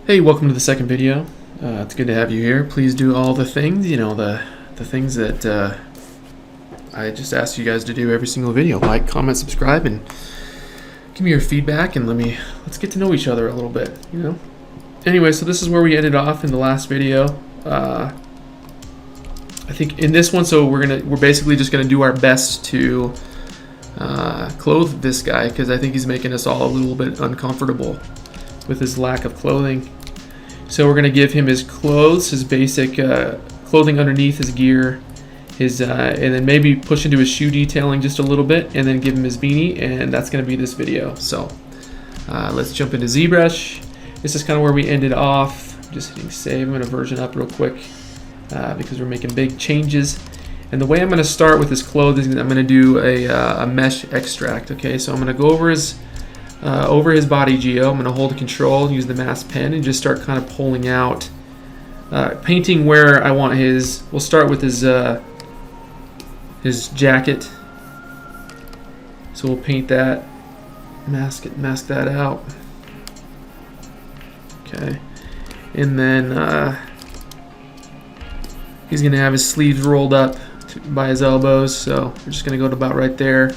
Hey, welcome to the second video. It's good to have you here. Please do all the things, the things that I just asked you guys to do every single video. Like, comment, subscribe, and give me your feedback, and let's get to know each other a little bit, Anyway, so this is where we ended off in the last video. I think in this one, so we're basically just gonna do our best to clothe this guy, because I think he's making us all a little bit uncomfortable with his lack of clothing. So we're going to give him his clothes, his basic clothing underneath his gear, and then maybe push into his shoe detailing just a little bit, and then give him his beanie, and that's going to be this video. So let's jump into Zbrush. This is kind of where we ended off. Just hitting save. I'm going to version up real quick because we're making big changes. And the way I'm going to start with his clothes is I'm going to do a mesh extract. Okay, so I'm going to go over his body geo. I'm going to hold control, use the mask pen, and just start kind of pulling out, painting where I want his. We'll start with his jacket. So we'll paint that, mask that out. Okay, and then he's going to have his sleeves rolled up by his elbows. So we're just going to go to about right there.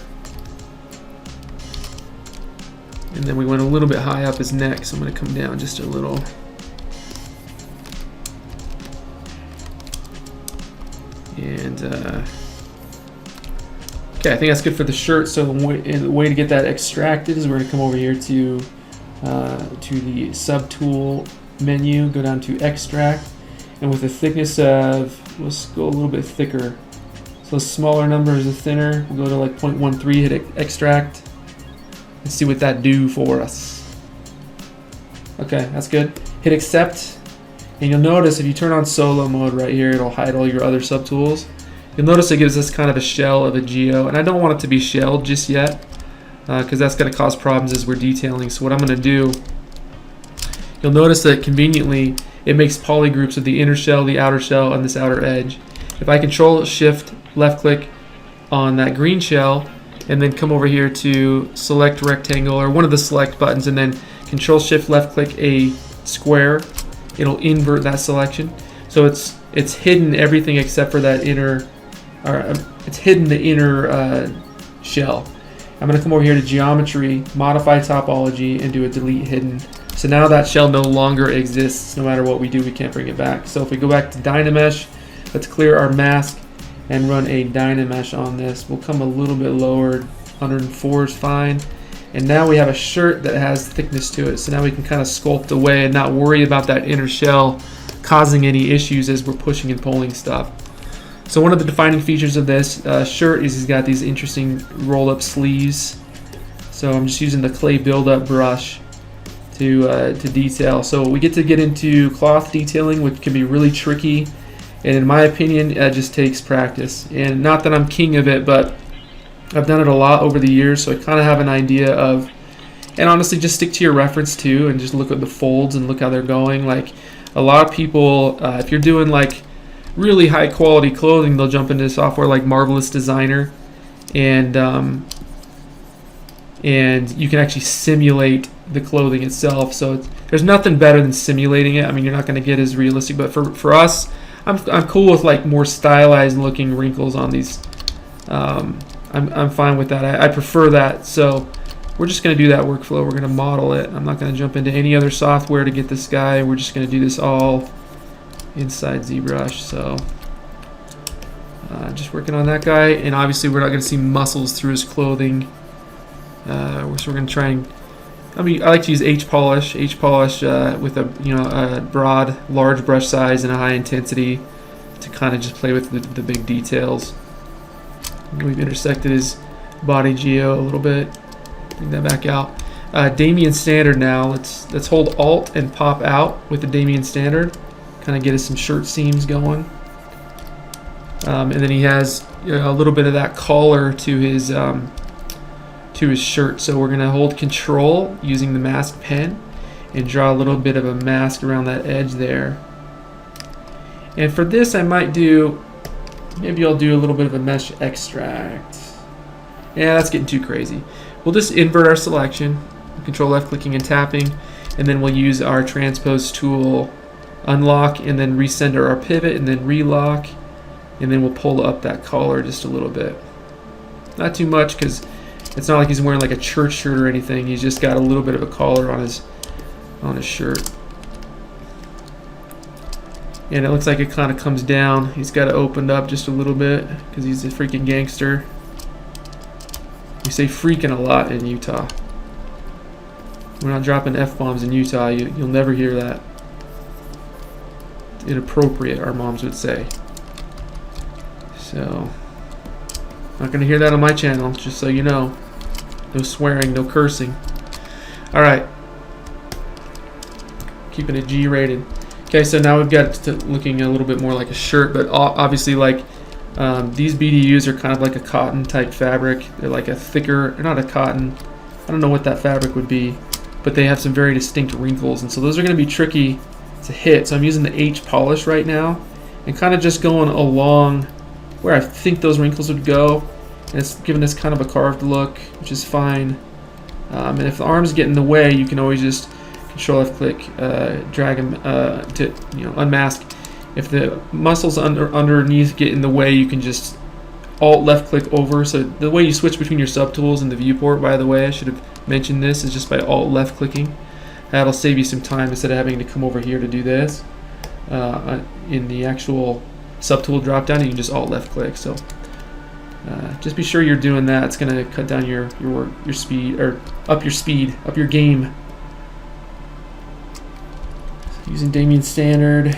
And then we went a little bit high up his neck, so I'm going to come down just a little. And okay, I think that's good for the shirt. So the way to get that extracted is we're going to come over here to the subtool menu, go down to extract, and with a thickness of, let's go a little bit thicker. So smaller number is the thinner. We'll go to like 0.13, hit extract. Let's see what that do for us. Okay, that's good. Hit accept, and you'll notice if you turn on solo mode right here, it'll hide all your other subtools. You'll notice it gives us kind of a shell of a geo, and I don't want it to be shelled just yet because that's going to cause problems as we're detailing. So what I'm going to do, you'll notice that conveniently it makes polygroups of the inner shell, the outer shell, and this outer edge. If I control shift left click on that green shell, and then come over here to select rectangle, or one of the select buttons, and then control shift left click a square, it'll invert that selection. So it's hidden everything except for that inner, or it's hidden the inner shell. I'm going to come over here to geometry, modify topology, and do a delete hidden. So now that shell no longer exists. No matter what we do, we can't bring it back. So if we go back to dynamesh, let's clear our mask and run a dynamesh on this. We'll come a little bit lower, 104 is fine. And now we have a shirt that has thickness to it. So now we can kind of sculpt away and not worry about that inner shell causing any issues as we're pushing and pulling stuff. So one of the defining features of this shirt is he's got these interesting roll up sleeves. So I'm just using the clay buildup brush to detail. So we get into cloth detailing, which can be really tricky. And in my opinion, it just takes practice. And not that I'm king of it, but I've done it a lot over the years, so I kind of have an idea of, and honestly, just stick to your reference too, and just look at the folds and look how they're going. Like a lot of people, if you're doing like really high quality clothing, they'll jump into software like Marvelous Designer, and you can actually simulate the clothing itself. So there's nothing better than simulating it. I mean, you're not going to get as realistic, but for us, I'm cool with like more stylized looking wrinkles on these. I'm fine with that. I prefer that. So we're just going to do that workflow. We're going to model it. I'm not going to jump into any other software to get this guy. We're just going to do this all inside ZBrush. So just working on that guy. And obviously we're not going to see muscles through his clothing. So we're going to try and, I like to use H polish with a broad, large brush size and a high intensity to kind of just play with the big details. We've intersected his body geo a little bit. Bring that back out. Damien standard now. Let's hold Alt and pop out with the Damien standard. Kind of get us some shirt seams going. And then he has a little bit of that collar to his shirt. So we're going to hold control using the mask pen and draw a little bit of a mask around that edge there. And for this I might do, maybe I'll do a little bit of a mesh extract. Yeah, that's getting too crazy. We'll just invert our selection, control left clicking and tapping, and then we'll use our transpose tool, unlock, and then recenter our pivot, and then relock, and then we'll pull up that collar just a little bit. Not too much, because it's not like he's wearing like a church shirt or anything. He's just got a little bit of a collar on his shirt. And it looks like it kind of comes down. He's got it opened up just a little bit because he's a freaking gangster. We say freaking a lot in Utah. We're not dropping F-bombs in Utah. You'll never hear that. It's inappropriate, our moms would say. So, not going to hear that on my channel, just so you know. No swearing, no cursing. Alright. Keeping it G-rated. Okay, so now we've got to looking a little bit more like a shirt, but obviously like these BDUs are kind of like a cotton type fabric. They're like a thicker, they're not a cotton, I don't know what that fabric would be, but they have some very distinct wrinkles, and so those are going to be tricky to hit. So I'm using the H polish right now and kind of just going along where I think those wrinkles would go, and it's giving this kind of a carved look, which is fine. And if the arms get in the way, you can always just Control F click, drag them to unmask. If the muscles underneath get in the way, you can just Alt left click over. So the way you switch between your subtools in the viewport, by the way, I should have mentioned this, is just by Alt left clicking. That'll save you some time instead of having to come over here to do this. In the actual subtool drop down, you can just Alt left click. So just be sure you're doing that. It's going to cut down your speed, or up your game. Using Damien Standard,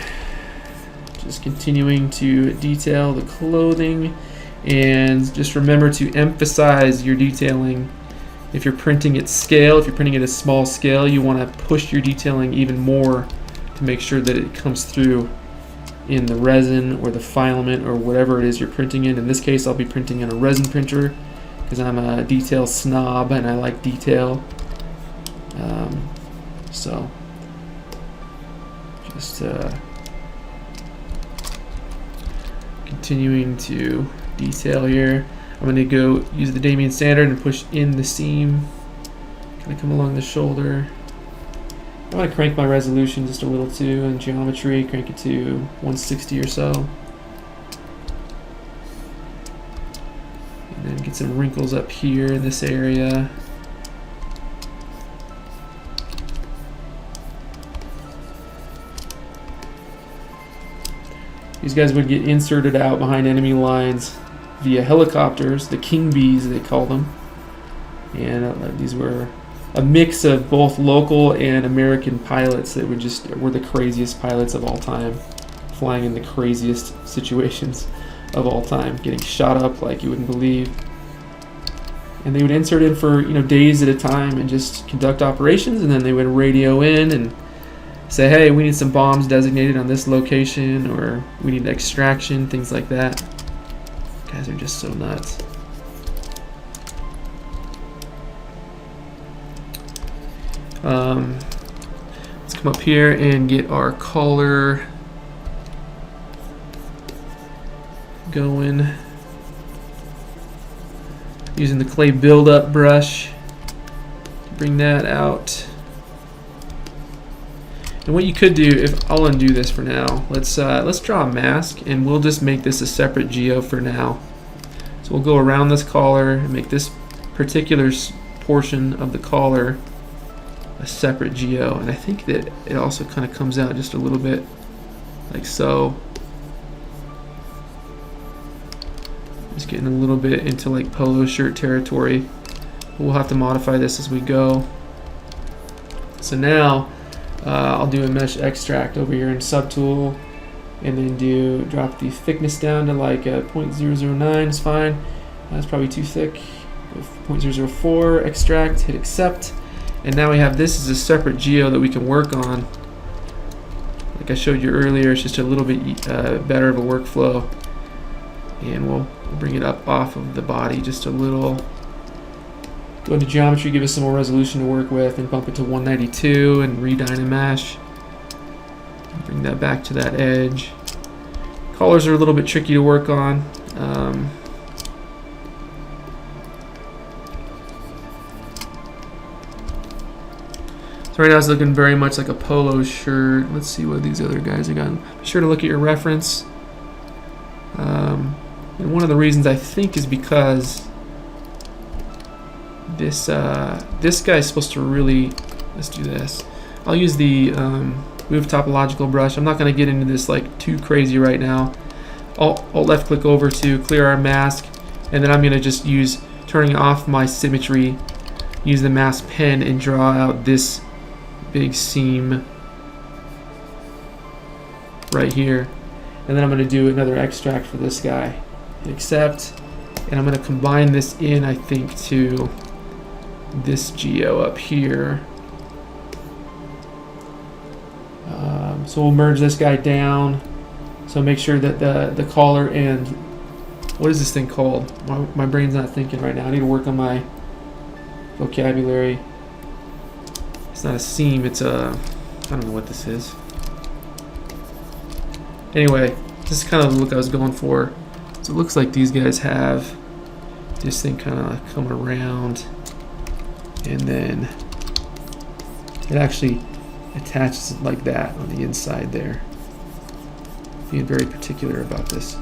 just continuing to detail the clothing, and just remember to emphasize your detailing. If you're printing at scale, if you're printing at a small scale, you want to push your detailing even more to make sure that it comes through in the resin or the filament or whatever it is you're printing in. In this case, I'll be printing in a resin printer because I'm a detail snob and I like detail. So just continuing to detail here. I'm going to go use the Damien Standard and push in the seam, kind of come along the shoulder. I'm going to crank my resolution just a little too, and geometry, crank it to 160 or so. And then get some wrinkles up here in this area. These guys would get inserted out behind enemy lines via helicopters, the King Bees they call them. And these were a mix of both local and American pilots that were the craziest pilots of all time, flying in the craziest situations of all time, getting shot up like you wouldn't believe. And they would insert in for days at a time and just conduct operations, and then they would radio in and say, hey, we need some bombs designated on this location, or we need extraction, things like that. Guys are just so nuts. Let's come up here and get our collar going. Using the clay build-up brush to bring that out. And what you could do, if I'll undo this for now, let's draw a mask, and we'll just make this a separate geo for now. So we'll go around this collar and make this particular portion of the collar a separate geo, and I think that it also kind of comes out just a little bit like so. Just getting a little bit into like polo shirt territory. We'll have to modify this as we go. So now I'll do a mesh extract over here in subtool, and then drop the thickness down to like 0.009 is fine. That's probably too thick. 0.004, extract, hit accept, and now we have this as a separate geo that we can work on. Like I showed you earlier, it's just a little bit better of a workflow, and we'll bring it up off of the body just a little. Go into geometry, give us some more resolution to work with, and bump it to 192 and re-dynamesh. Bring that back to that edge. Collars are a little bit tricky to work on. So So right now it's looking very much like a polo shirt. Let's see what these other guys have gotten. Be sure to look at your reference. And one of the reasons I think is because this guy's supposed to really, let's do this. I'll use the move topological brush. I'm not going to get into this like too crazy right now. Alt left click over to clear our mask, and then I'm going to just use turning off my symmetry, use the mask pen and draw out this big seam right here. And then I'm going to do another extract for this guy. Hit accept, and I'm going to combine this in, I think, to this geo up here. So we'll merge this guy down. So make sure that the collar and what is this thing called? My brain's not thinking right now. I need to work on my vocabulary. It's not a seam. It's a, I don't know what this is. Anyway, this is kind of the look I was going for. So it looks like these guys have this thing kind of coming around, and then it actually attaches like that on the inside there. Being very particular about this.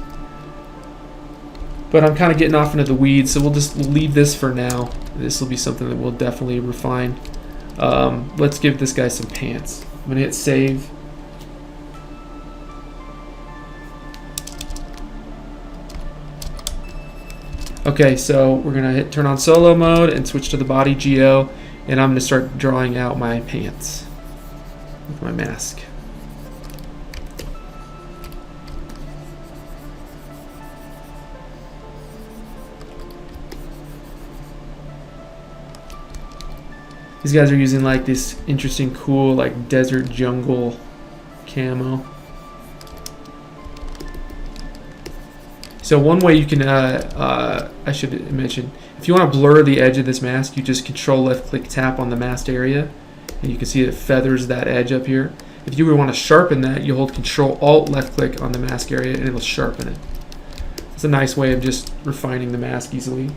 But I'm kind of getting off into the weeds, so we'll just leave this for now. This will be something that we'll definitely refine. Let's give this guy some pants. I'm going to hit save. Okay, so we're going to hit turn on solo mode and switch to the body geo, and I'm going to start drawing out my pants with my mask. These guys are using like this interesting, cool, like desert jungle camo. So one way you can, I should mention, if you want to blur the edge of this mask, you just control left click tap on the masked area, and you can see it feathers that edge up here. If you want to sharpen that, you hold control alt left click on the mask area and it'll sharpen it. It's a nice way of just refining the mask easily.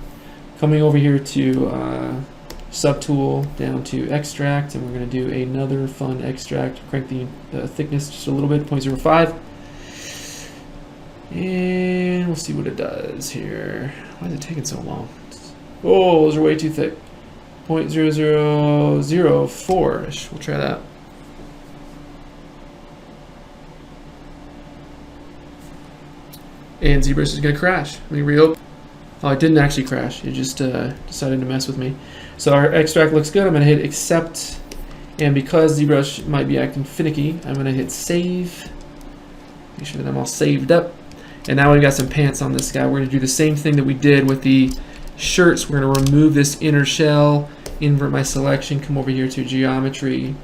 Coming over here to subtool down to extract, and we're going to do another fun extract. Crank the thickness just a little bit, 0.05. And we'll see what it does here. Why is it taking so long? Oh, those are way too thick. 0.0004-ish. We'll try that. And Zbrush is going to crash. Let me reopen. Oh, it didn't actually crash. It just decided to mess with me. So our extract looks good. I'm going to hit accept. And because Zbrush might be acting finicky, I'm going to hit save. Make sure that I'm all saved up. And now we've got some pants on this guy. We're going to do the same thing that we did with the shirts. We're going to remove this inner shell, invert my selection, come over here to geometry,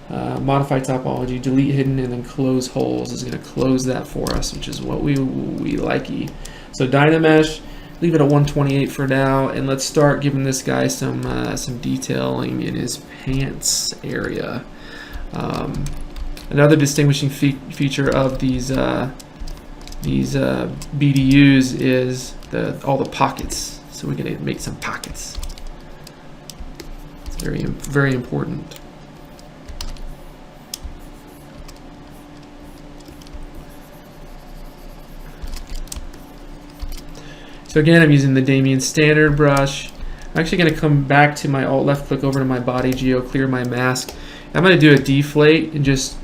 modify topology, delete hidden, and then close holes is going to close that for us, which is what we likey. So dynamesh, leave it at 128 for now, and let's start giving this guy some detailing in his pants area. Another distinguishing feature of these BDUs is all the pockets. So we're going to make some pockets. It's very, very important. So again, I'm using the Damien standard brush. I'm actually going to come back to my alt left click over to my body geo, clear my mask. I'm going to do a deflate and just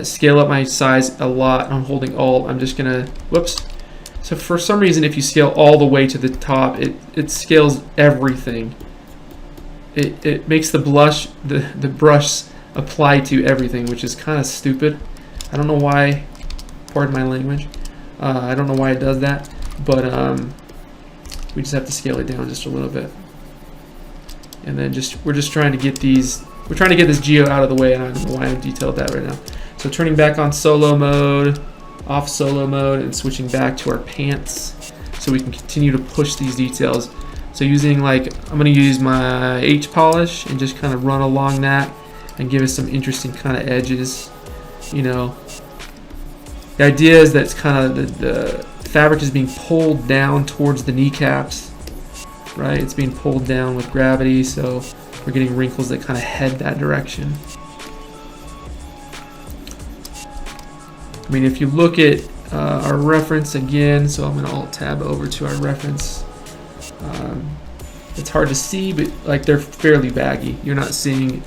scale up my size a lot. I'm holding alt. I'm just gonna, whoops. So for some reason, if you scale all the way to the top, it scales everything. It makes the brush apply to everything, which is kind of stupid. I don't know why. Pardon my language. I don't know why it does that, but we just have to scale it down just a little bit. And then we're just trying to get these. We're trying to get this geo out of the way, and I don't know why I detailed that right now. So turning back on solo mode, off solo mode, and switching back to our pants so we can continue to push these details. So using I'm going to use my H polish and just kind of run along that and give us some interesting kind of edges. You know, the idea is that it's kind of the fabric is being pulled down towards the kneecaps, right? It's being pulled down with gravity, so we're getting wrinkles that kind of head that direction. I mean, if you look at our reference again, so I'm going to alt tab over to our reference. It's hard to see, but like they're fairly baggy. You're not seeing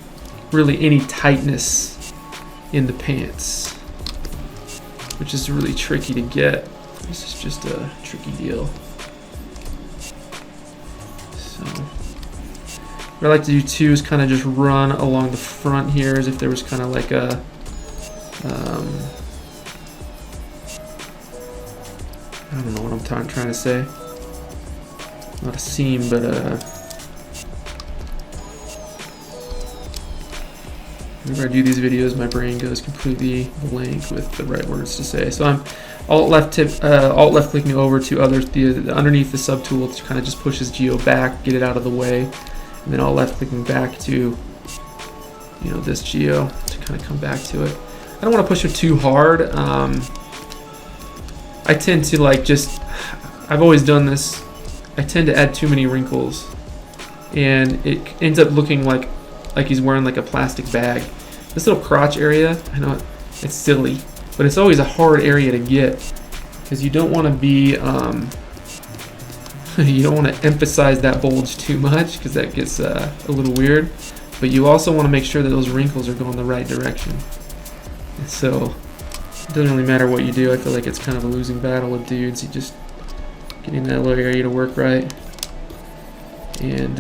really any tightness in the pants, which is really tricky to get. This is just a tricky deal. So what I like to do too is kind of just run along the front here as if there was kind of like a I don't know what I'm trying to say. Not a seam, but whenever I do these videos, my brain goes completely blank with the right words to say. So I'm alt left clicking over to underneath the subtool to kind of just push this geo back, get it out of the way, and then alt left clicking back to this geo to kind of come back to it. I don't want to push it too hard. I tend to I've always done this. I tend to add too many wrinkles, and it ends up looking like he's wearing like a plastic bag. This little crotch area, I know it's silly, but it's always a hard area to get because you don't want to be you don't want to emphasize that bulge too much because that gets a little weird. But you also want to make sure that those wrinkles are going the right direction. And so it doesn't really matter what you do. I feel like it's kind of a losing battle with dudes. You just getting that little area to work right. And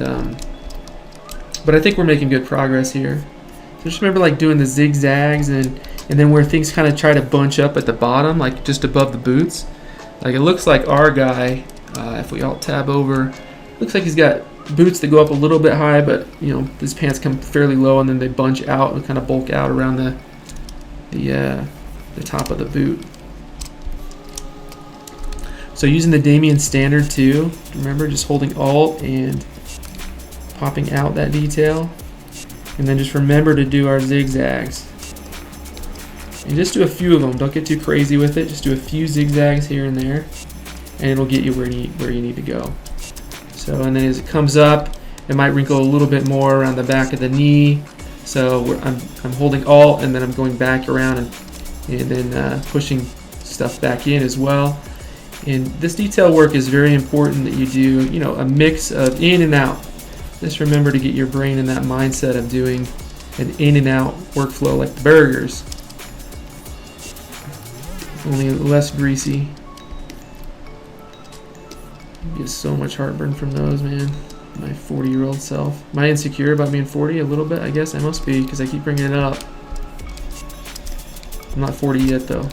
but I think we're making good progress here. So just remember like doing the zigzags and then where things kind of try to bunch up at the bottom, like just above the boots. Like it looks like our guy, if we alt tab over, looks like he's got boots that go up a little bit high, but his pants come fairly low and then they bunch out and kind of bulk out around the top of the boot. So using the Damien standard too, remember just holding alt and popping out that detail, and then just remember to do our zigzags. And just do a few of them. Don't get too crazy with it. Just do a few zigzags here and there, and it'll get you where you need to go. So, and then as it comes up, it might wrinkle a little bit more around the back of the knee. So I'm holding alt, and then I'm going back around and then pushing stuff back in as well. And this detail work is very important that you do, a mix of in and out. Just remember to get your brain in that mindset of doing an in and out workflow like the burgers. Only less greasy. You get so much heartburn from those, man. My 40-year-old self. Am I insecure about being 40? A little bit, I guess I must be, because I keep bringing it up. I'm not 40 yet, though.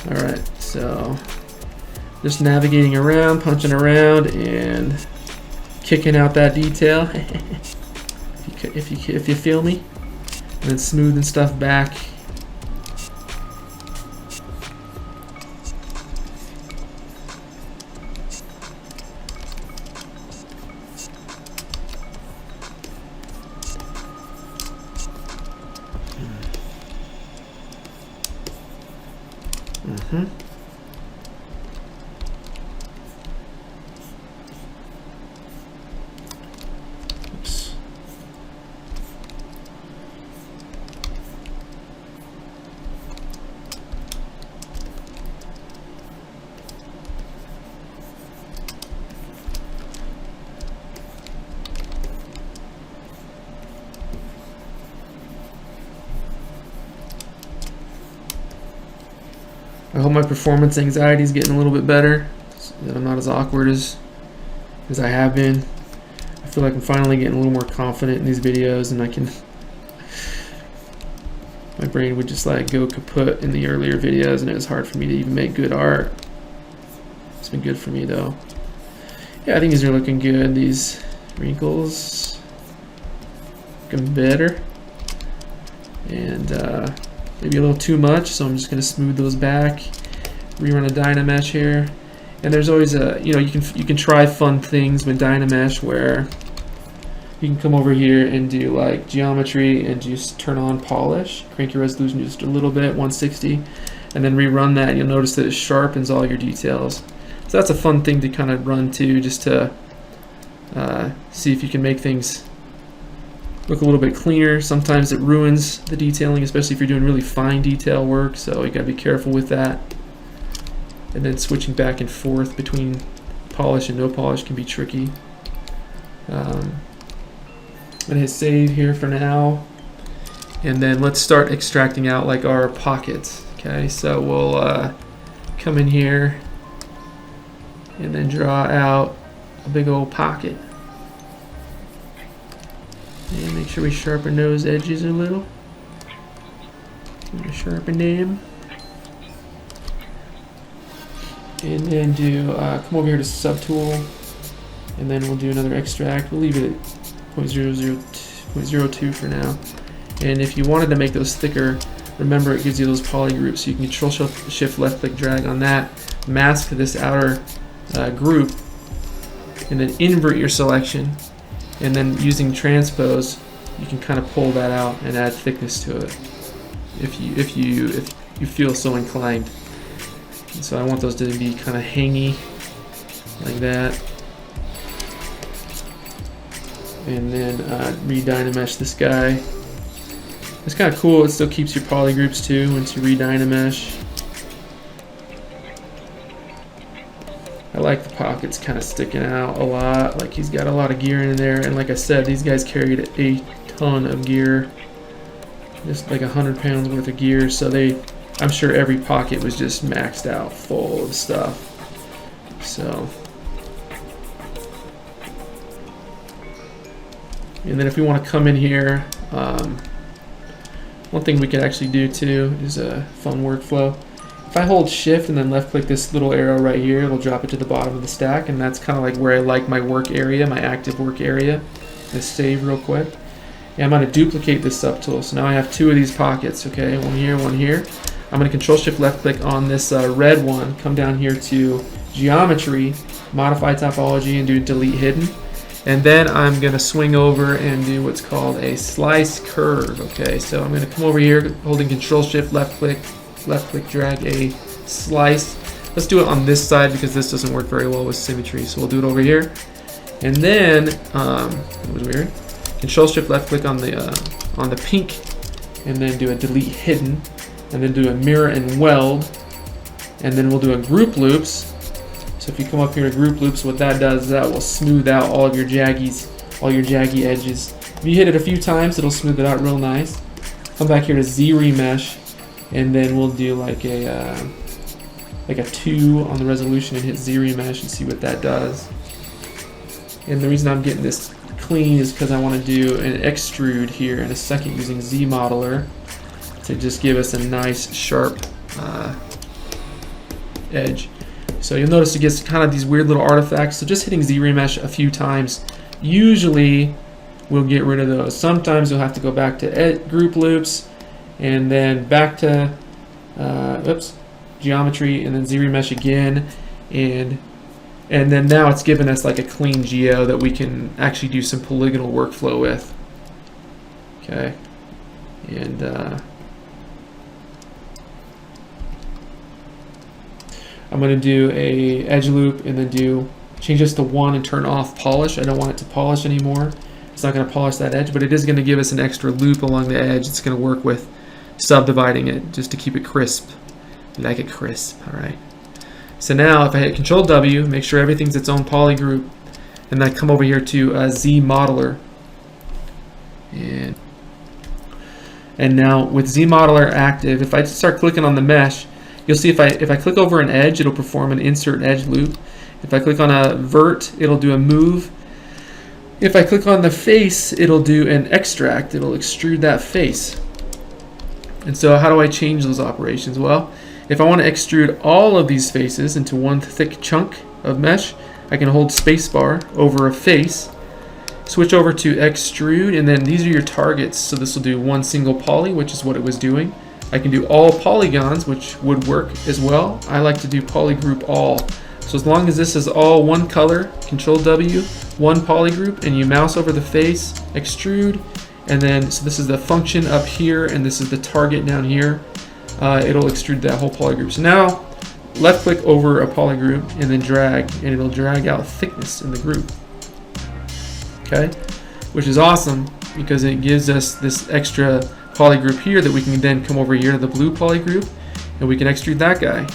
Alright, so just navigating around, punching around, and kicking out that detail. if you feel me. And then smoothing stuff back. Oops. I hope my performance anxiety is getting a little bit better, so that I'm not as awkward as I have been. I feel like I'm finally getting a little more confident in these videos, and I can. My brain would just like go kaput in the earlier videos, and it was hard for me to even make good art. It's been good for me though. Yeah, I think these are looking good. These wrinkles looking better, and maybe a little too much, so I'm just going to smooth those back. Rerun a dynamesh here, and there's always a you can try fun things with dynamesh where you can come over here and do like geometry and just turn on polish, crank your resolution just a little bit, 160, and then rerun that, and you'll notice that it sharpens all your details. So that's a fun thing to kind of run too, just to see if you can make things look a little bit cleaner. Sometimes it ruins the detailing, especially if you're doing really fine detail work, so you gotta be careful with that. And then switching back and forth between polish and no polish can be tricky. I'm gonna hit save here for now, and then let's start extracting out like our pockets. Okay, so we'll come in here and then draw out a big old pocket. And make sure we sharpen those edges a little. Sharpen them. And then do come over here to subtool, and then we'll do another extract. We'll leave it at 0.02 for now. And if you wanted to make those thicker, remember it gives you those poly groups, so you can Control Shift left click drag on that, mask this outer group, and then invert your selection, and then using transpose you can kind of pull that out and add thickness to it if you feel so inclined. And so I want those to be kind of hangy like that, and then re-dynamesh this guy. It's kind of cool. It still keeps your poly groups too once you re-dynamesh. I like the pockets kind of sticking out a lot, like he's got a lot of gear in there, and like I said, these guys carried a ton of gear, just like 100 pounds worth of gear, so I'm sure every pocket was just maxed out full of stuff. So, and then if we want to come in here, one thing we could actually do too is a fun workflow. If I hold shift and then left click this little arrow right here, it'll drop it to the bottom of the stack, and that's kind of like where I like my work area, my active work area. Let's save real quick. And I'm going to duplicate this subtool. So now I have two of these pockets, okay? One here, one here. I'm going to Control Shift left click on this red one, come down here to Geometry, Modify Topology, and do Delete Hidden. And then I'm going to swing over and do what's called a Slice Curve, okay? So I'm going to come over here, holding Control Shift left click, drag a slice. Let's do it on this side because this doesn't work very well with symmetry, so we'll do it over here. And then that was weird. Control Shift left click on the pink, and then do a Delete Hidden, and then do a Mirror and Weld, and then we'll do a Group Loops. So if you come up here to Group Loops, what that does is that will smooth out all of your jaggies, all your jaggy edges. If you hit it a few times, it'll smooth it out real nice. Come back here to Z Remesh, and then we'll do like a 2 on the resolution and hit Z Remesh and see what that does. And the reason I'm getting this clean is because I want to do an extrude here in a second using Zmodeler to just give us a nice sharp edge. So you'll notice it gets kind of these weird little artifacts, so just hitting Z Remesh a few times usually will get rid of those. Sometimes you'll have to go back to Group Loops and then back to Geometry and then Z Remesh again, and then now it's given us like a clean geo that we can actually do some polygonal workflow with. Okay, and I'm going to do a edge loop and then change this to 1 and turn off polish. I don't want it to polish anymore. It's not going to polish that edge, but it is going to give us an extra loop along the edge. It's going to work with subdividing it just to keep it crisp. I like it crisp. All right. So now if I hit Control W, make sure everything's its own poly group, and then I come over here to Zmodeler. And now with Zmodeler active, if I start clicking on the mesh, you'll see if I click over an edge, it'll perform an insert edge loop. If I click on a vert, it'll do a move. If I click on the face, it'll do an extract. It'll extrude that face. And so how do I change those operations? Well, if I want to extrude all of these faces into one thick chunk of mesh, I can hold spacebar over a face, switch over to extrude, and then these are your targets. So this will do one single poly, which is what it was doing. I can do all polygons, which would work as well. I like to do poly group all. So as long as this is all one color, Control W, one poly group, and you mouse over the face, extrude, and then so this is the function up here, and this is the target down here. It'll extrude that whole poly group. So now left click over a poly group and then drag, and it'll drag out thickness in the group. okay? Which is awesome because it gives us this extra poly group here that we can then come over here to the blue poly group and we can extrude that guy.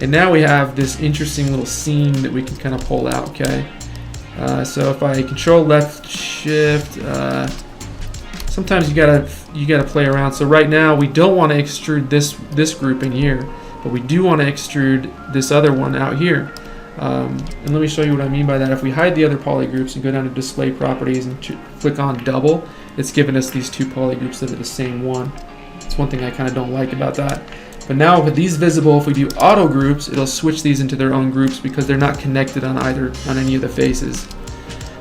And now we have this interesting little seam that we can kind of pull out, okay? So if I control left shift, sometimes you gotta play around. So right now we don't want to extrude this group in here, but we do want to extrude this other one out here. And let me show you what I mean by that. If we hide the other poly groups and go down to display properties and click on double, it's giving us these two poly groups that are the same one. It's one thing I kind of don't like about that. But now with these visible, if we do auto groups, it'll switch these into their own groups because they're not connected on any of the faces.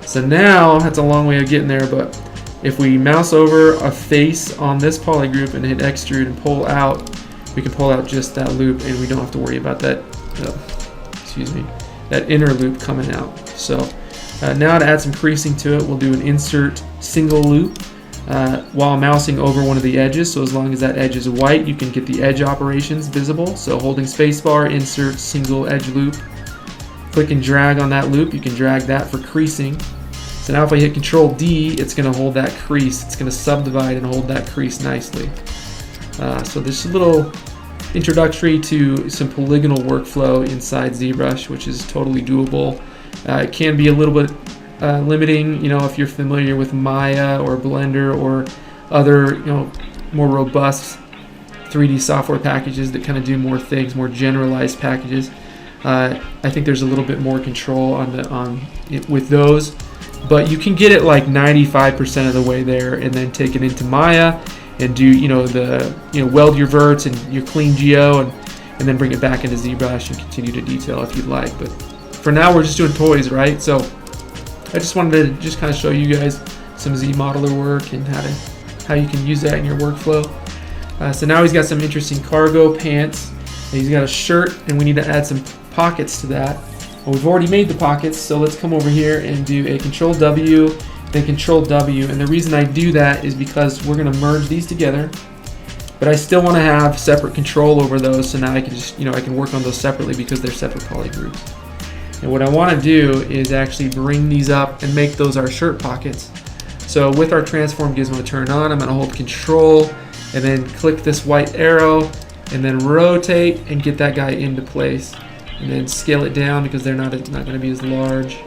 So now that's a long way of getting there, but if we mouse over a face on this poly group and hit extrude and pull out, we can pull out just that loop and we don't have to worry about that, that inner loop coming out. So now to add some creasing to it, we'll do an insert single loop while mousing over one of the edges. So as long as that edge is white, you can get the edge operations visible. So holding spacebar, insert single edge loop, click and drag on that loop. You can drag that for creasing. So now if I hit Control D, it's going to hold that crease. It's going to subdivide and hold that crease nicely. So this little introductory to some polygonal workflow inside ZBrush, which is totally doable. It can be a little bit limiting, if you're familiar with Maya or Blender or other, more robust 3D software packages that kind of do more things, more generalized packages. I think there's a little bit more control with those, but you can get it like 95% of the way there, and then take it into Maya and do weld your verts and your clean geo, and then bring it back into ZBrush and continue to detail if you'd like. But for now, we're just doing toys, right? So I just wanted to just kind of show you guys some zmodeler work and how you can use that in your workflow. So now he's got some interesting cargo pants. And he's got a shirt, and we need to add some pockets to that. Well, we've already made the pockets, so let's come over here and do a Control W, then Control W. And the reason I do that is because we're going to merge these together, but I still want to have separate control over those. So now I can just, I can work on those separately because they're separate poly groups. And what I want to do is actually bring these up and make those our shirt pockets. So with our transform gizmo turned on, I'm going to hold Control and then click this white arrow and then rotate and get that guy into place. And then scale it down because they're not going to be as large.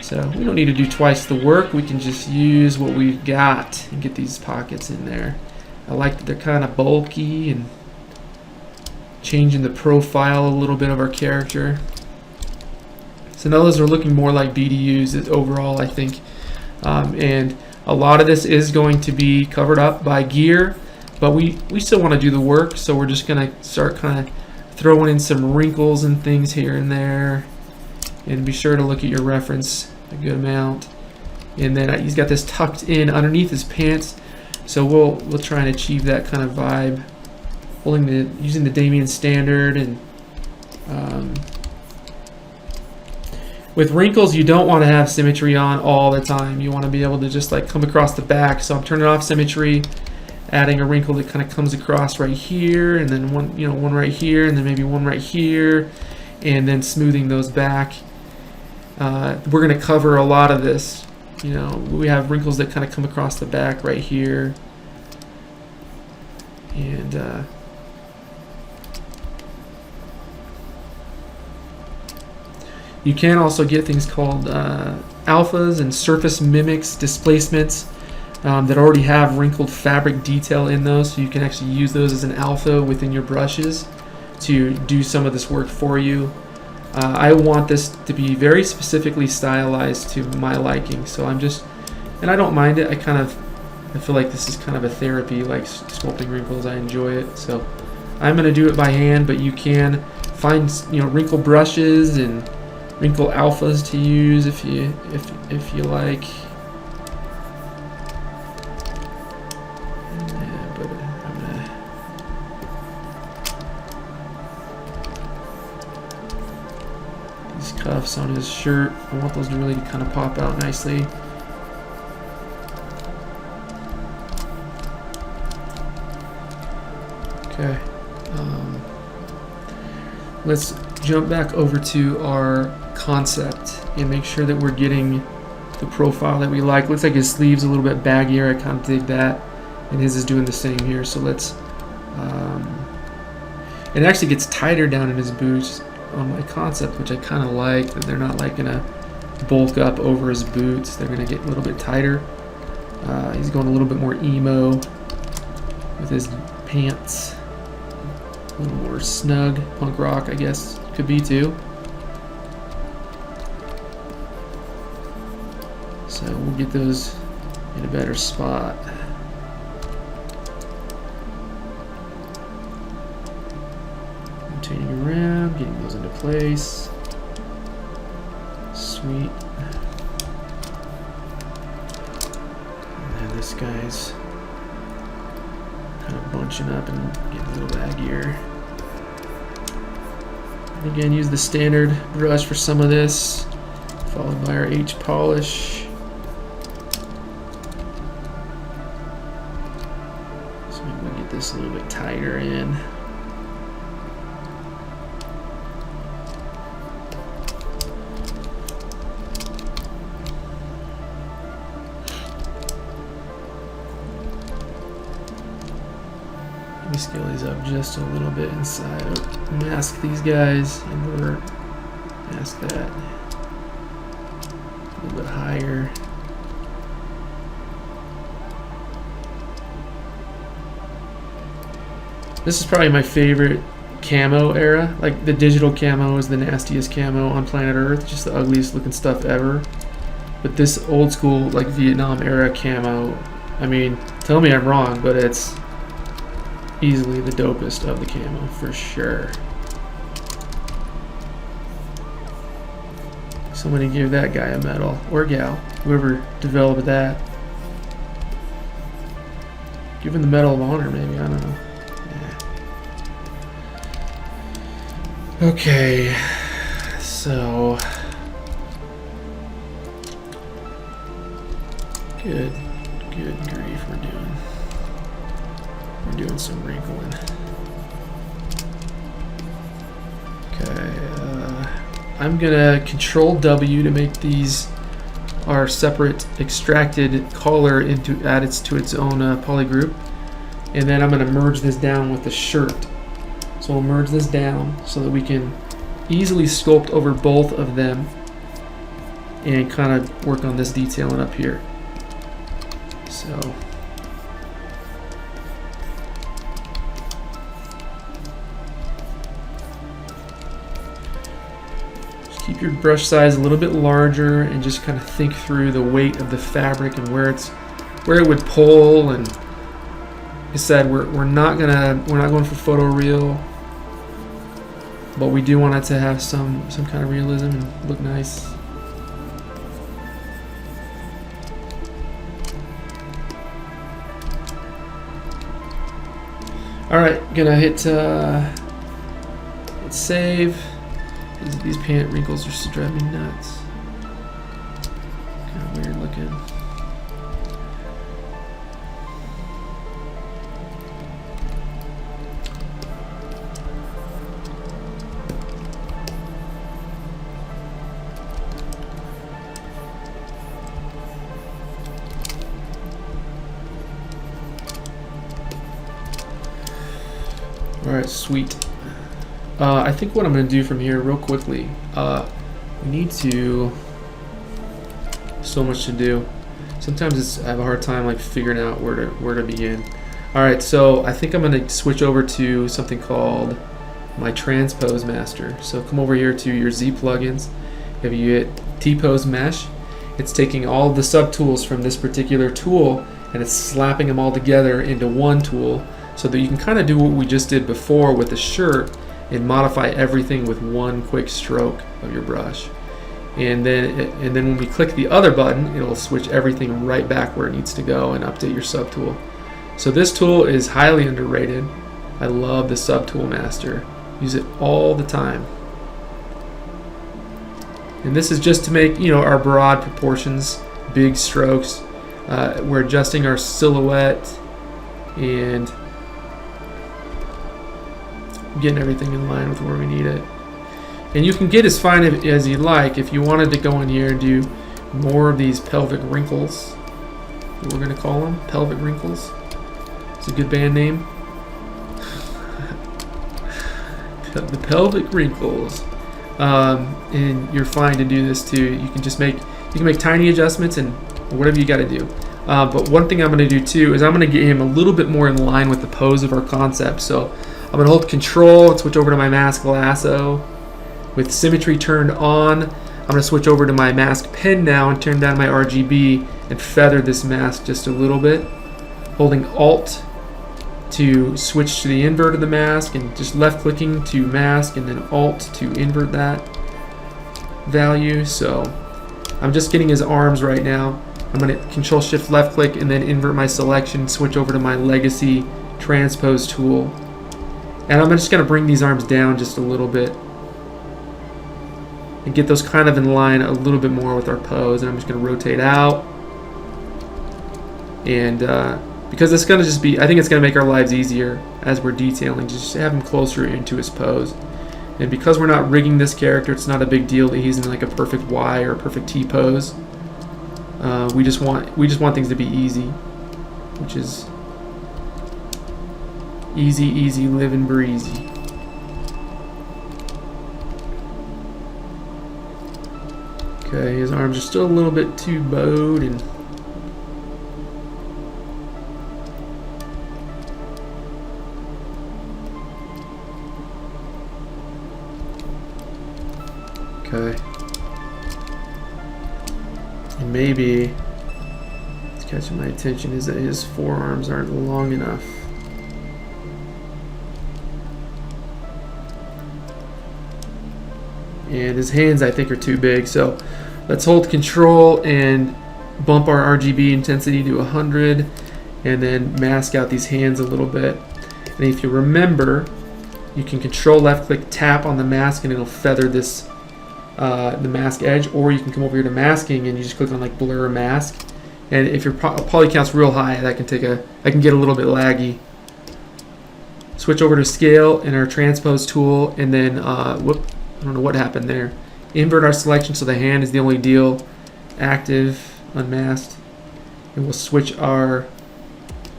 So we don't need to do twice the work. We can just use what we've got and get these pockets in there. I like that they're kind of bulky and changing the profile a little bit of our character. So now those are looking more like BDUs overall, I think. And a lot of this is going to be covered up by gear, but we still want to do the work, so we're just going to start kind of throwing in some wrinkles and things here and there. And be sure to look at your reference a good amount. And then he's got this tucked in underneath his pants, so we'll try and achieve that kind of vibe, using the Damien standard. And with wrinkles, you don't want to have symmetry on all the time. You want to be able to just like come across the back. So I'm turning off symmetry, adding a wrinkle that kind of comes across right here, and then one right here, and then maybe one right here, and then smoothing those back. We're going to cover a lot of this. We have wrinkles that kind of come across the back right here, and you can also get things called alphas and surface mimics displacements that already have wrinkled fabric detail in those, so you can actually use those as an alpha within your brushes to do some of this work for you. I want this to be very specifically stylized to my liking, so and I don't mind it. I feel like this is kind of a therapy, like sculpting wrinkles. I enjoy it, so I'm going to do it by hand, but you can find wrinkle brushes and wrinkle alphas to use if you like. Cuffs on his shirt, I want those to really kind of pop out nicely. Okay, let's jump back over to our concept and make sure that we're getting the profile that we like. Looks like his sleeve's a little bit baggier. I kind of dig that, and his is doing the same here. So let's. It actually gets tighter down in his boots on my concept, which I kind of like. That they're not like gonna bulk up over his boots. They're gonna get a little bit tighter. He's going a little bit more emo with his pants. A little more snug, punk rock, I guess could be too. So we'll get those in a better spot. Rotating around, getting those into place. Sweet. And then this guy's kind of bunching up and getting a little baggier. And again, use the standard brush for some of this, followed by our H polish. So maybe we'll get this a little bit tighter in. Maybe scale these up just a little bit inside. Mask these guys, invert, mask that. A little bit higher. This is probably my favorite camo era. Like the digital camo is the nastiest camo on planet Earth, just the ugliest looking stuff ever. But this old school like Vietnam era camo, I mean, tell me I'm wrong, but it's easily the dopest of the camo for sure. Somebody give that guy a medal, or gal, whoever developed that. Give him the Medal of Honor, maybe, I don't know. Yeah. Okay, so good grief, we're doing some wrinkling. Okay, I'm gonna Control W to make these our separate extracted color into add it to its own poly group, and then I'm gonna merge this down with the shirt. So we'll merge this down so that we can easily sculpt over both of them and kind of work on this detailing up here. So just keep your brush size a little bit larger and just kind of think through the weight of the fabric and where it would pull. And like I said, we're not going for photoreal, but we do want it to have some kind of realism and look nice. Alright, gonna hit save. These pant wrinkles are just driving me nuts. Kind of weird looking. Alright, sweet. I think what I'm going to do from here real quickly, we need to, so much to do. Sometimes I have a hard time like figuring out where to begin. Alright, so I think I'm going to switch over to something called my Transpose Master. So come over here to your Z plugins. If you hit T-Pose Mesh, it's taking all of the subtools from this particular tool and it's slapping them all together into one tool, so that you can kind of do what we just did before with the shirt and modify everything with one quick stroke of your brush. And then when we click the other button, it'll switch everything right back where it needs to go and update your subtool. So this tool is highly underrated. I love the Subtool Master. Use it all the time. And this is just to make, our broad proportions, big strokes. We're adjusting our silhouette and getting everything in line with where we need it. And you can get as fine as you like. If you wanted to go in here and do more of these pelvic wrinkles. We're gonna call them pelvic wrinkles. It's a good band name. The pelvic wrinkles. And you're fine to do this too. You can make tiny adjustments and whatever you got to do. But one thing I'm going to do too is I'm going to get him a little bit more in line with the pose of our concept. So I'm going to hold Control and switch over to my mask lasso with symmetry turned on. I'm going to switch over to my mask pen now and turn down my RGB and feather this mask just a little bit. Holding Alt to switch to the invert of the mask, and just left clicking to mask and then Alt to invert that value. So I'm just getting his arms right now. I'm going to Control Shift left click and then invert my selection, switch over to my Legacy Transpose tool. And I'm just going to bring these arms down just a little bit and get those kind of in line a little bit more with our pose. And I'm just going to rotate out. And because it's going to just be, I think it's going to make our lives easier as we're detailing, just have him closer into his pose. And because we're not rigging this character, it's not a big deal that he's in like a perfect Y or a perfect T pose. We just want things to be easy, which is easy, living breezy. Okay, his arms are still a little bit too bowed and okay. And maybe what's catching my attention is that his forearms aren't long enough. And his hands, I think, are too big. So let's hold Control and bump our RGB intensity to 100 and then mask out these hands a little bit. And if you remember, you can Control left click tap on the mask and it'll feather this the mask edge, or you can come over here to masking and you just click on like blur mask. And if your poly count's real high, that can get a little bit laggy. Switch over to scale in our transpose tool, and then whoop, I don't know what happened there. Invert our selection so the hand is the only deal. Active, unmasked, and we'll switch our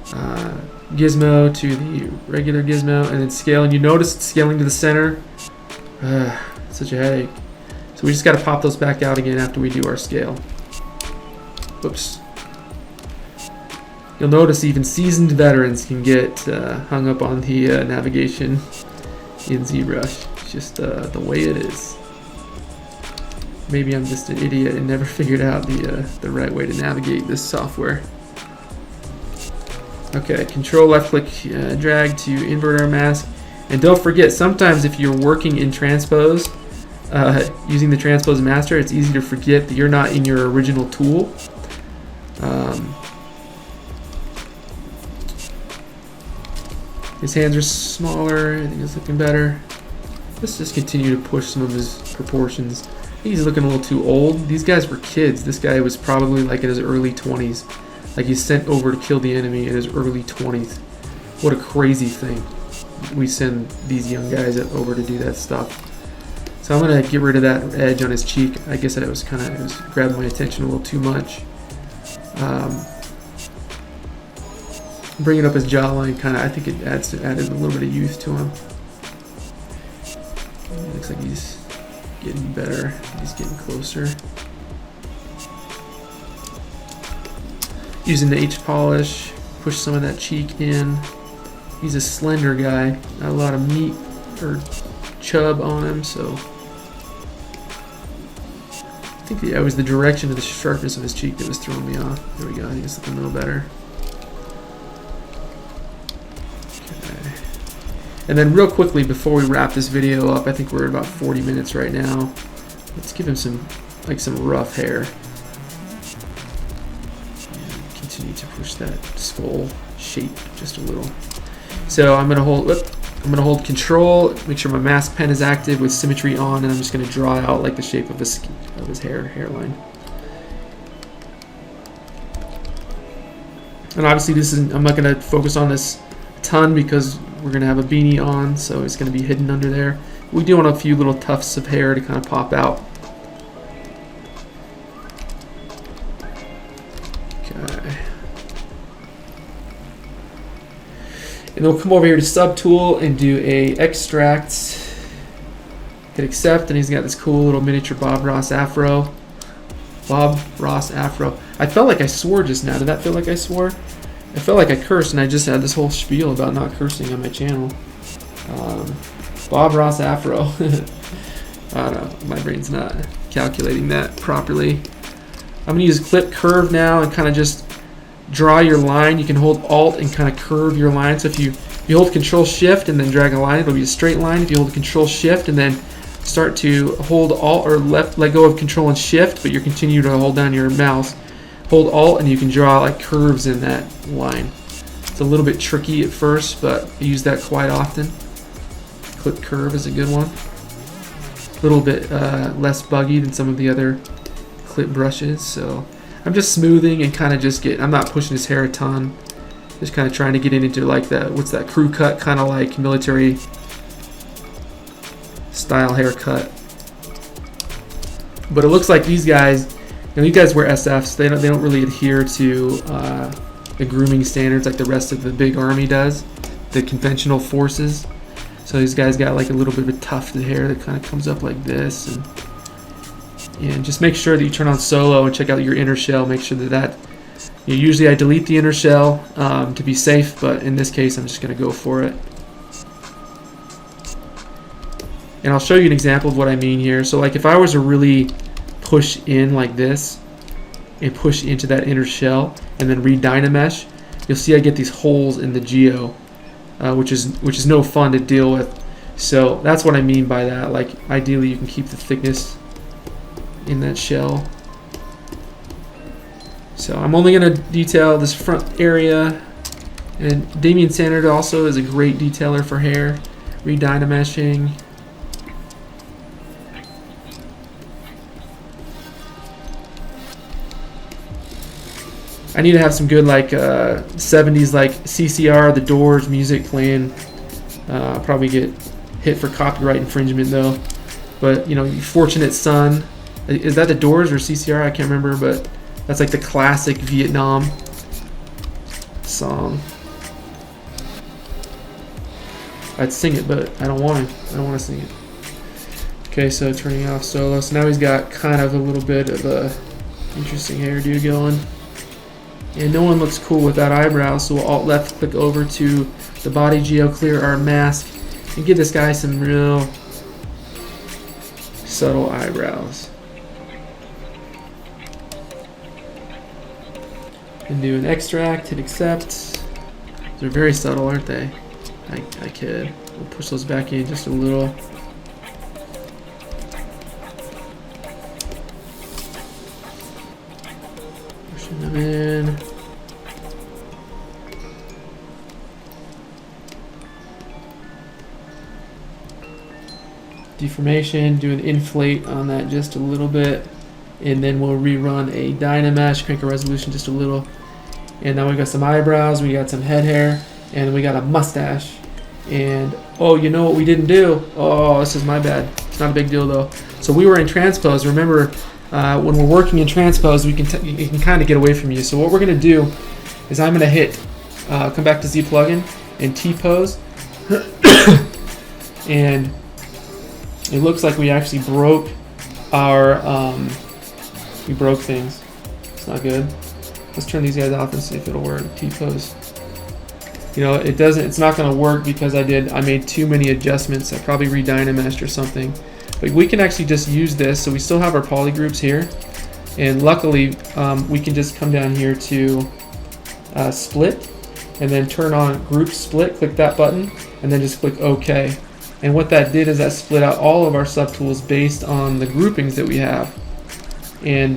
gizmo to the regular gizmo, and then scale. And you notice it's scaling to the center. Such a headache. So we just got to pop those back out again after we do our scale. Whoops. You'll notice even seasoned veterans can get hung up on the navigation in ZBrush. It's just the way it is. Maybe I'm just an idiot and never figured out the right way to navigate this software. Okay, Control left click drag to invert our mask. And don't forget, sometimes if you're working in transpose, using the transpose master, it's easy to forget that you're not in your original tool. His hands are smaller. I think it's looking better. Let's just continue to push some of his proportions. I think he's looking a little too old. These guys were kids. This guy was probably like in his early 20s. Like he's sent over to kill the enemy in his early 20s. What a crazy thing. We send these young guys over to do that stuff. So I'm gonna get rid of that edge on his cheek. I guess that it was grabbing my attention a little too much. Bringing up his jawline, I think it added a little bit of youth to him. It looks like he's getting better. He's getting closer. Using the H polish, push some of that cheek in. He's a slender guy, not a lot of meat or chub on him, so I think it was the direction of the sharpness of his cheek that was throwing me off. There we go. I think it's looking a little better. Okay. And then real quickly before we wrap this video up, I think we're at about 40 minutes right now. Let's give him some rough hair. And continue to push that skull shape just a little. So I'm gonna hold Control, make sure my mask pen is active with symmetry on, and I'm just gonna draw out like the shape of his hairline. And obviously I'm not gonna focus on this a ton because we're gonna have a beanie on, so it's gonna be hidden under there. We do want a few little tufts of hair to kind of pop out. And then we'll come over here to subtool and do a extract. Hit accept, and he's got this cool little miniature Bob Ross afro. Bob Ross afro. I felt like I swore just now. Did that feel like I swore? I felt like I cursed, and I just had this whole spiel about not cursing on my channel. Bob Ross afro. I don't know. My brain's not calculating that properly. I'm going to use clip curve now and kind of just draw your line. You can hold Alt and kind of curve your line. So if you hold Control Shift and then drag a line, it'll be a straight line. If you hold Control Shift and then start to hold Alt or let go of Control and Shift, but you continue to hold down your mouse, hold Alt, and you can draw like curves in that line. It's a little bit tricky at first, but I use that quite often. Clip curve is a good one. A little bit less buggy than some of the other clip brushes. So I'm just smoothing and kind of just I'm not pushing his hair a ton. Just kind of trying to get it into like that, what's that, crew cut, kind of like military style haircut. But it looks like these guys, you guys wear SFs. They don't really adhere to the grooming standards like the rest of the big army does, the conventional forces. So these guys got like a little bit of a tufted hair that kind of comes up like this, and just make sure that you turn on solo and check out your inner shell. Make sure that usually I delete the inner shell to be safe, but in this case I'm just going to go for it. And I'll show you an example of what I mean here. So like if I was to really push in like this and push into that inner shell and then re-dynamesh, you'll see I get these holes in the geo, which is no fun to deal with. So that's what I mean by that. Like ideally you can keep the thickness in that shell. So I'm only going to detail this front area, and Damien Standard also is a great detailer for hair, re-dynameshing. I need to have some good like 70s like CCR, The Doors music playing. Probably get hit for copyright infringement though. But you know, Fortunate Son, is that The Doors or CCR? I can't remember, but that's like the classic Vietnam song. I'd sing it, but I don't want to. I don't want to sing it. Okay, so turning off solo. So now he's got kind of a little bit of a interesting hairdo going. And no one looks cool with that eyebrow, so we'll Alt left click over to the body geo, clear our mask, and give this guy some real subtle eyebrows. And do an extract, hit accept. They're very subtle, aren't they? I kid. We'll push those back in just a little. Pushing them in. Deformation, do an inflate on that just a little bit, and then we'll rerun a dynamesh, crank a resolution just a little. And now we got some eyebrows, we got some head hair, and we got a mustache. And oh, you know what we didn't do? Oh, this is my bad. It's not a big deal though. So we were in transpose. Remember, when we're working in transpose, you can kind of get away from you. So what we're gonna do is I'm gonna hit, come back to Z plugin and T-pose, and it looks like we actually broke our, we broke things. It's not good. Let's turn these guys off and see if it'll work. T-pose. You know, it's not gonna work because I made too many adjustments. I probably re-dynameshed or something. But we can actually just use this. So we still have our poly groups here. And luckily, we can just come down here to split and then turn on group split, click that button, and then just click OK. And what that did is that split out all of our subtools based on the groupings that we have. And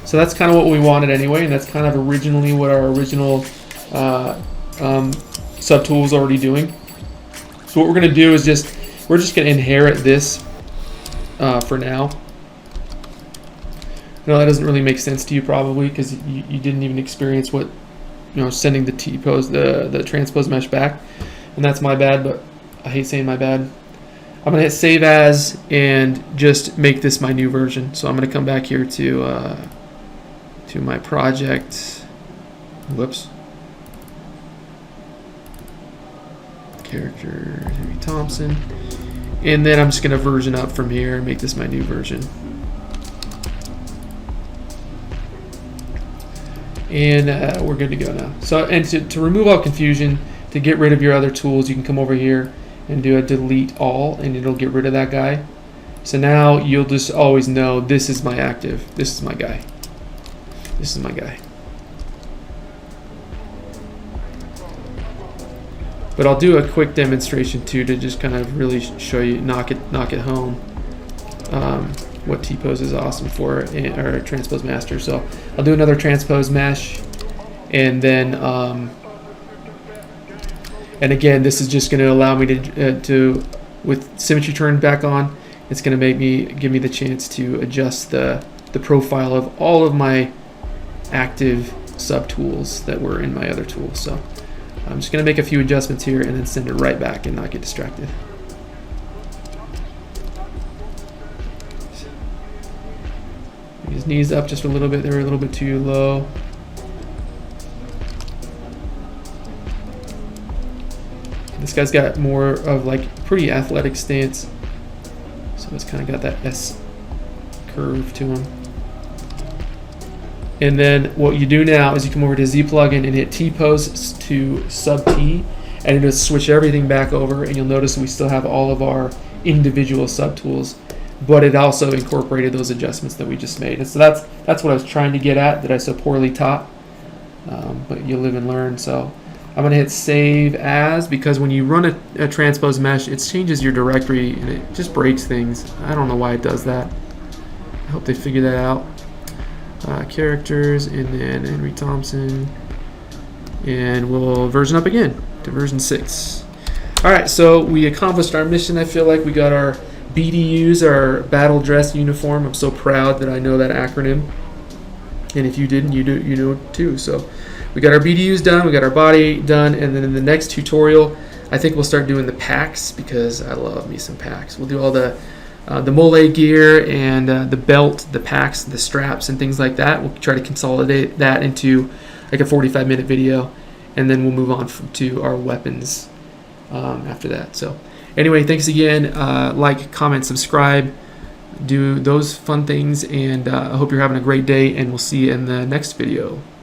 so that's kind of what we wanted anyway, and that's kind of originally what our original subtool was already doing. So what we're going to do is we're just going to inherit this for now. No, that doesn't really make sense to you probably because you didn't even experience what, sending the T-pose, the transpose mesh back. And that's my bad, but I hate saying my bad. I'm going to hit save as and just make this my new version. So I'm going to come back here to my project. Whoops. character Henry Thompson. And then I'm just going to version up from here and make this my new version. And we're good to go now. So, and to remove all confusion, to get rid of your other tools, you can come over here and do a delete all, and it'll get rid of that guy. So now you'll just always know this is my active. This is my guy. This is my guy. But I'll do a quick demonstration too to just kind of really show you, knock it home. What T-pose is awesome for, or transpose master. So I'll do another transpose mesh, and then and again, this is just going to allow me to with symmetry turned back on, it's going to give me the chance to adjust the profile of all of my active subtools that were in my other tools. So I'm just going to make a few adjustments here and then send it right back and not get distracted. His knees up just a little bit. They were a little bit too low. This guy's got more of like pretty athletic stance, so it's kind of got that S curve to him. And then what you do now is you come over to Z plugin and hit T-pose to sub T, and it'll switch everything back over, and you'll notice we still have all of our individual subtools, but it also incorporated those adjustments that we just made. And so that's what I was trying to get at, that I so poorly taught, but you live and learn. So I'm gonna hit save as, because when you run a transpose mesh, it changes your directory and it just breaks things. I don't know why it does that. I hope they figure that out. Characters, and then Henry Thompson, and we'll version up again to version 6. All right, so we accomplished our mission. I feel like we got our BDUs, our battle dress uniform. I'm so proud that I know that acronym, and if you didn't, you know it too. So we got our BDUs done, we got our body done, and then in the next tutorial, I think we'll start doing the packs, because I love me some packs. We'll do all the mole gear and the belt, the packs, the straps, and things like that. We'll try to consolidate that into like a 45-minute video, and then we'll move on to our weapons after that. So anyway, thanks again. Like, comment, subscribe, do those fun things, and I hope you're having a great day, and we'll see you in the next video.